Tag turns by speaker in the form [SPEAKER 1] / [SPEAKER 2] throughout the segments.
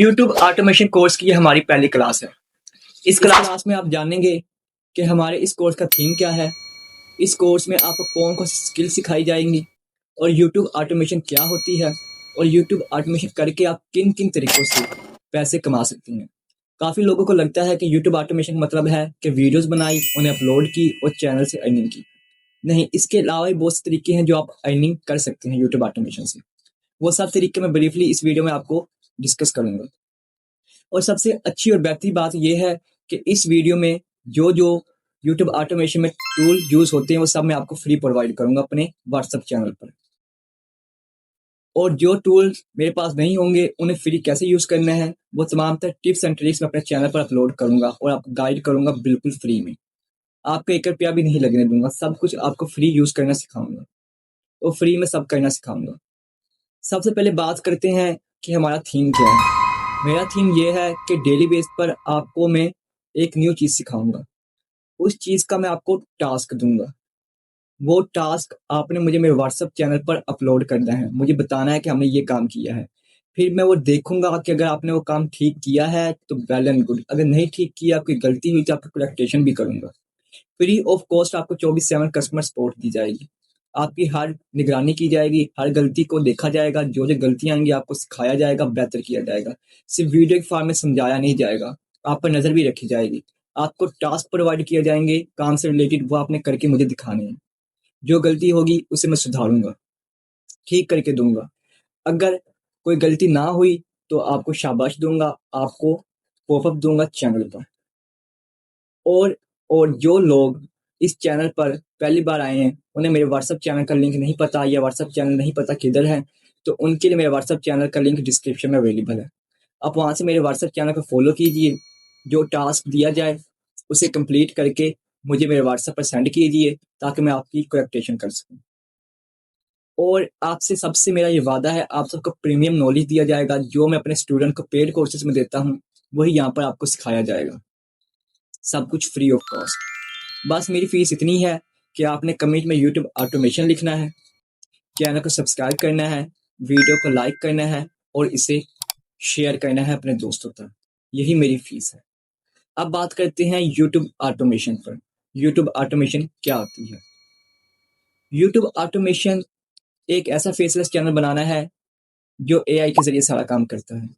[SPEAKER 1] YouTube automation course की ये हमारी पहली क्लास है। इस क्लास में आप जानेंगे कि हमारे इस कोर्स का थीम क्या है। इस कोर्स में आपको कौन कौन सी स्किल सिखाई जाएंगी और यूट्यूब ऑटोमेशन क्या होती है और यूट्यूब ऑटोमेशन करके आप किन किन तरीकों से पैसे कमा सकती हैं। काफ़ी लोगों को लगता है कि यूट्यूब ऑटोमेशन का मतलब है कि वीडियोस बनाई, उन्हें अपलोड की और चैनल से अर्निंग की। नहीं, इसके अलावा भी बहुत से तरीके हैं जो आप अर्निंग कर सकते हैं यूट्यूब ऑटोमेशन से। वो सब तरीके मैं ब्रीफली इस वीडियो में आपको डिस्कस करूंगा। और सबसे अच्छी और बेहतरीन बात यह है कि इस वीडियो में जो जो यूट्यूब ऑटोमेशन में टूल यूज होते हैं वो सब मैं आपको फ्री प्रोवाइड करूंगा अपने व्हाट्सएप चैनल पर। और जो टूल मेरे पास नहीं होंगे उन्हें फ्री कैसे यूज करना है वो तमाम तर टिप्स एंड ट्रिक्स मैं अपने चैनल पर अपलोड करूंगा और आपको गाइड करूंगा बिल्कुल फ्री में। आपको 1 रुपया भी नहीं लगने दूंगा, सब कुछ आपको फ्री यूज करना सिखाऊंगा और फ्री में सब करना सिखाऊंगा। सबसे पहले बात करते हैं कि हमारा थीम क्या है। मेरा थीम ये है कि डेली बेस पर आपको मैं एक न्यू चीज़ सिखाऊंगा। उस चीज़ का मैं आपको टास्क दूंगा। वो टास्क आपने मुझे मेरे व्हाट्सएप चैनल पर अपलोड करना है, मुझे बताना है कि हमने ये काम किया है। फिर मैं वो देखूंगा कि अगर आपने वो काम ठीक किया है तो वेल एंड गुड, अगर नहीं ठीक किया, आपकी गलती हुई तो आपका करेक्टेशन भी करूंगा। फ्री ऑफ कॉस्ट आपको 24/7 कस्टमर सपोर्ट दी जाएगी। आपकी हर निगरानी की जाएगी, हर गलती को देखा जाएगा, जो जो गलतियां आएंगी आपको सिखाया जाएगा, बेहतर किया जाएगा। सिर्फ वीडियो के फॉर्म में समझाया नहीं जाएगा, आप पर नजर भी रखी जाएगी। आपको टास्क प्रोवाइड किए जाएंगे काम से रिलेटेड, वो आपने करके मुझे दिखाने हैं। जो गलती होगी उसे मैं सुधारूंगा, ठीक करके दूंगा। अगर कोई गलती ना हुई तो आपको शाबाश दूंगा, आपको पॉपअप दूंगा चैनल पर। और और जो लोग इस चैनल पर पहली बार आए हैं, उन्हें मेरे व्हाट्सएप चैनल का लिंक नहीं पता या व्हाट्सएप चैनल नहीं पता किधर है, तो उनके लिए मेरे व्हाट्सएप चैनल का लिंक डिस्क्रिप्शन में अवेलेबल है। आप वहाँ से मेरे व्हाट्सएप चैनल को फॉलो कीजिए। जो टास्क दिया जाए उसे कंप्लीट करके मुझे मेरे व्हाट्सएप पर सेंड कीजिए ताकि मैं आपकी करेक्टेशन कर सकूँ। और आपसे सबसे मेरा ये वादा है, आप सबको प्रीमियम नॉलेज दिया जाएगा। जो मैं अपने स्टूडेंट को पेड कोर्सेज में देता हूँ वही यहाँ पर आपको सिखाया जाएगा, सब कुछ फ्री ऑफ कॉस्ट। बस मेरी फीस इतनी है कि आपने कमेंट में यूट्यूब ऑटोमेशन लिखना है, चैनल को सब्सक्राइब करना है, वीडियो को लाइक करना है और इसे शेयर करना है अपने दोस्तों तक। यही मेरी फीस है। अब बात करते हैं यूट्यूब ऑटोमेशन पर। यूट्यूब ऑटोमेशन क्या होती है? यूट्यूब ऑटोमेशन एक ऐसा फेसलेस चैनल बनाना है जो एआई के जरिए सारा काम करता है।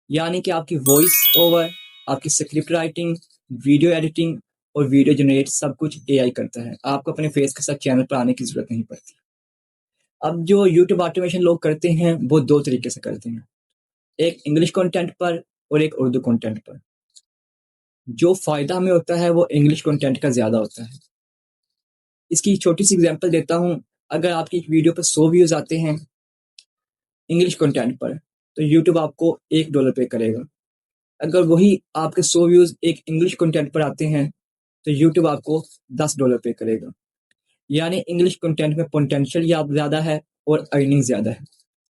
[SPEAKER 1] यानी कि आपकी वॉइस ओवर, आपकी स्क्रिप्ट राइटिंग, वीडियो एडिटिंग और वीडियो जनरेट सब कुछ एआई करता है। आपको अपने फेस के साथ चैनल पर आने की जरूरत नहीं पड़ती। अब जो यूट्यूब ऑटोमेशन लोग करते हैं वो दो तरीके से करते हैं, एक इंग्लिश कंटेंट पर और एक उर्दू कंटेंट पर। जो फायदा हमें होता है वो इंग्लिश कंटेंट का ज्यादा होता है। इसकी छोटी सी एग्जांपल देता हूँ। अगर आपकी एक वीडियो पर 100 व्यूज आते हैं इंग्लिश कंटेंट पर तो यूट्यूब आपको $1 पे करेगा। अगर वही आपके 100 व्यूज एक इंग्लिश कंटेंट पर आते हैं तो यूट्यूब आपको $10 पे करेगा। यानी इंग्लिश कंटेंट में पोटेंशियल ज़्यादा है और अर्निंग ज़्यादा है।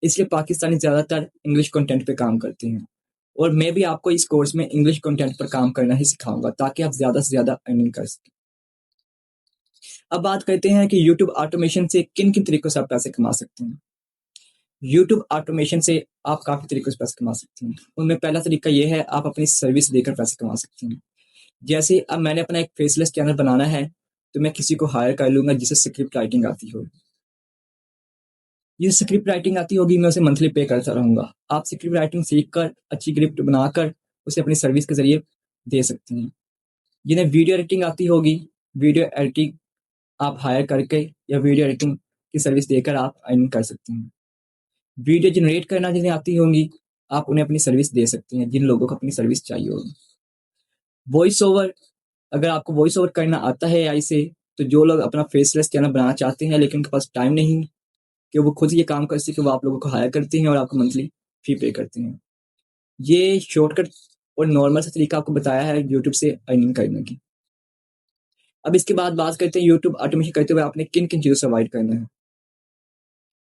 [SPEAKER 1] इसलिए पाकिस्तानी ज़्यादातर इंग्लिश कंटेंट पे काम करते हैं और मैं भी आपको इस कोर्स में इंग्लिश कंटेंट पर काम करना ही सिखाऊंगा ताकि आप ज़्यादा से ज़्यादा अर्निंग कर सकें। अब बात करते हैं कि यूट्यूब ऑटोमेशन से किन किन तरीकों से आप पैसे कमा सकते हैं। यूट्यूब ऑटोमेशन से आप काफ़ी तरीकों से पैसे कमा सकते हैं। उनमें पहला तरीका यह है, आप अपनी सर्विस देकर पैसे कमा सकते हैं। जैसे अब मैंने अपना एक फेसलेस चैनल बनाना है तो मैं किसी को हायर कर लूंगा जिसे स्क्रिप्ट राइटिंग आती हो। ये स्क्रिप्ट राइटिंग आती होगी, मैं उसे मंथली पे करता रहूंगा। आप स्क्रिप्ट राइटिंग सीख कर अच्छी स्क्रिप्ट बनाकर उसे अपनी सर्विस के जरिए दे सकते हैं। जिन्हें वीडियो एडिटिंग आती होगी, वीडियो एडिटिंग आप हायर करके या वीडियो एडिटिंग की सर्विस देकर आप अर्न कर सकते हैं। वीडियो जनरेट करना जिन्हें आती होंगी, आप उन्हें अपनी सर्विस दे सकते हैं जिन लोगों को अपनी सर्विस चाहिए होगी। वॉइस ओवर, अगर आपको वॉइस ओवर करना आता है एआई से, तो जो लोग अपना फेसलेस चैनल बनाना चाहते हैं लेकिन उनके पास टाइम नहीं कि वो खुद ये काम कर सके, वो आप लोगों को हायर करते हैं और आपको मंथली फी पे करते हैं। ये शॉर्टकट और नॉर्मल सा तरीका आपको बताया है यूट्यूब से अर्निंग करने की। अब इसके बाद बात करते हैं यूट्यूब ऑटोमेशन करते हुए आपने किन किन चीज़ों से अवॉइड करना है।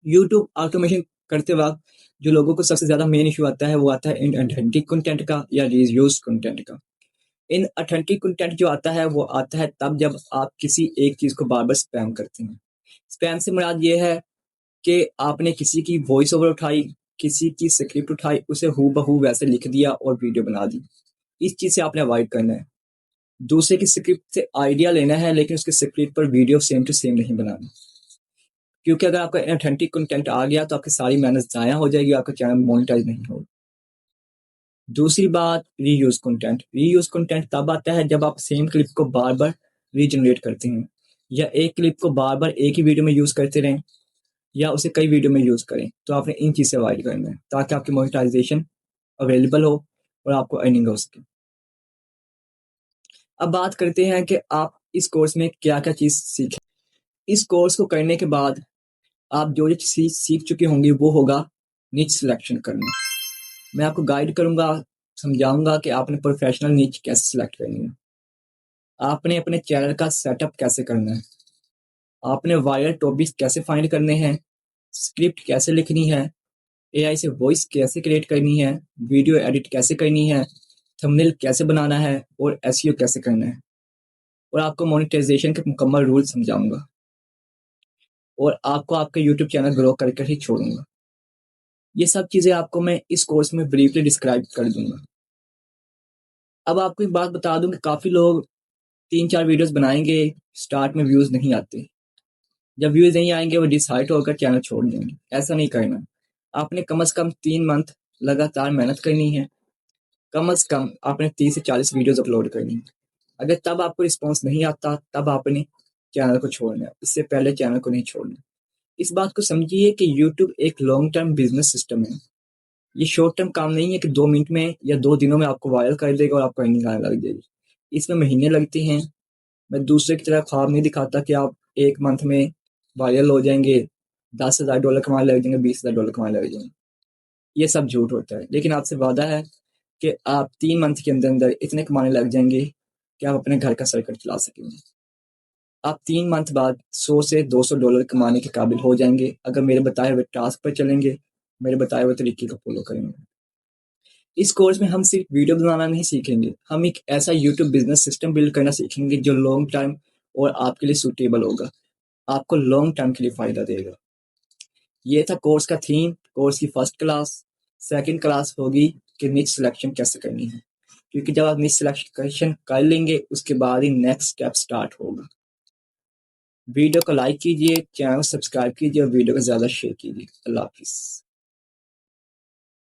[SPEAKER 1] यूट्यूब ऑटोमेशन करते वक्त जो लोगों को सबसे ज़्यादा मेन इशू आता है वो आता है इन ऑथेंटिक कंटेंट का या रीयूज कंटेंट का। इन ऑथेंटिक कंटेंट जो आता है वो आता है तब जब आप किसी एक चीज़ को बार बार स्पैम करते हैं। स्पैम से मुराद ये है कि आपने किसी की वॉइस ओवर उठाई, किसी की स्क्रिप्ट उठाई, उसे हूबहू वैसे लिख दिया और वीडियो बना दी। इस चीज़ से आपने अवॉइड करना है। दूसरे की स्क्रिप्ट से आइडिया लेना है, लेकिन उसके स्क्रिप्ट पर वीडियो सेम टू सेम नहीं बनानी, क्योंकि अगर आपका ऑथेंटिक कंटेंट आ गया तो आपकी सारी मेहनत ज़ाया हो जाएगी, आपका चैनल मोनेटाइज नहीं होगा। दूसरी बात, रीयूज कंटेंट। रीयूज कंटेंट तब आता है जब आप सेम क्लिप को बार बार रीजनरेट करते हैं, या एक क्लिप को बार बार एक ही वीडियो में यूज़ करते रहें, या उसे कई वीडियो में यूज़ करें। तो आपने इन चीज़ से अवॉइड करना है ताकि आपकी मोनेटाइजेशन अवेलेबल हो और आपको अर्निंग हो सके। अब बात करते हैं कि आप इस कोर्स में क्या क्या चीज़ सीखें। इस कोर्स को करने के बाद आप जो जो चीज़ सीख चुके होंगे वो होगा नीच सिलेक्शन करना। मैं आपको गाइड करूंगा, समझाऊंगा कि आपने प्रोफेशनल नीच कैसे सिलेक्ट करनी है, आपने अपने चैनल का सेटअप कैसे करना है, आपने वायरल टॉपिक्स कैसे फाइंड करने हैं, स्क्रिप्ट कैसे लिखनी है, एआई से वॉइस कैसे क्रिएट करनी है, वीडियो एडिट कैसे करनी है, थंबनेल कैसे बनाना है और एसईओ कैसे करना है, और आपको मोनेटाइजेशन के मुकम्मल रूल समझाऊंगा और आपको आपका यूट्यूब चैनल ग्रो करके ही छोड़ूंगा। ये सब चीज़ें आपको मैं इस कोर्स में ब्रीफली डिस्क्राइब कर दूंगा। अब आपको एक बात बता दूं कि काफ़ी लोग 3-4 वीडियोस बनाएंगे, स्टार्ट में व्यूज़ नहीं आते, जब व्यूज़ नहीं आएंगे वो डिसहार्ट होकर चैनल छोड़ देंगे। ऐसा नहीं करना, आपने कम से कम 3 मंथ लगातार मेहनत करनी है, कम से कम आपने 30 से 40 वीडियोस अपलोड करनी है। अगर तब आपको रिस्पॉन्स नहीं आता तब आपने चैनल को छोड़ना है, इससे पहले चैनल को नहीं छोड़ना। इस बात को समझिए कि यूट्यूब एक लॉन्ग टर्म बिजनेस सिस्टम है। ये शॉर्ट टर्म काम नहीं है कि 2 मिनट में या 2 दिनों में आपको वायरल कर देगा और आपको अर्निंग आने लग जाएगी। इसमें महीने लगते हैं। मैं दूसरे की तरह ख्वाब नहीं दिखाता कि आप 1 मंथ में वायरल हो जाएंगे, $10,000 कमाने लग जाएंगे, $20,000 कमाने लग जाएंगे। ये सब झूठ होता है। लेकिन आपसे वादा है कि आप 3 मंथ के अंदर अंदर इतने कमाने लग जाएंगे कि आप अपने घर का सर्कल चला सकेंगे। आप 3 मंथ बाद $100 से $200 कमाने के काबिल हो जाएंगे अगर मेरे बताए हुए टास्क पर चलेंगे, मेरे बताए हुए तरीके को फॉलो करेंगे। इस कोर्स में हम सिर्फ वीडियो बनाना नहीं सीखेंगे, हम एक ऐसा यूट्यूब बिजनेस सिस्टम बिल्ड करना सीखेंगे जो लॉन्ग टर्म और आपके लिए सूटेबल होगा, आपको लॉन्ग टर्म के लिए फायदा देगा। ये था कोर्स का थीम, कोर्स की फर्स्ट क्लास। सेकंड क्लास होगी कि निच सिलेक्शन कैसे करनी है, क्योंकि जब आप निच सिलेक्शन कर लेंगे उसके बाद ही नेक्स्ट स्टेप स्टार्ट होगा। वीडियो को लाइक कीजिए, चैनल सब्सक्राइब कीजिए और वीडियो को ज़्यादा शेयर कीजिए। अल्लाह हाफिज़।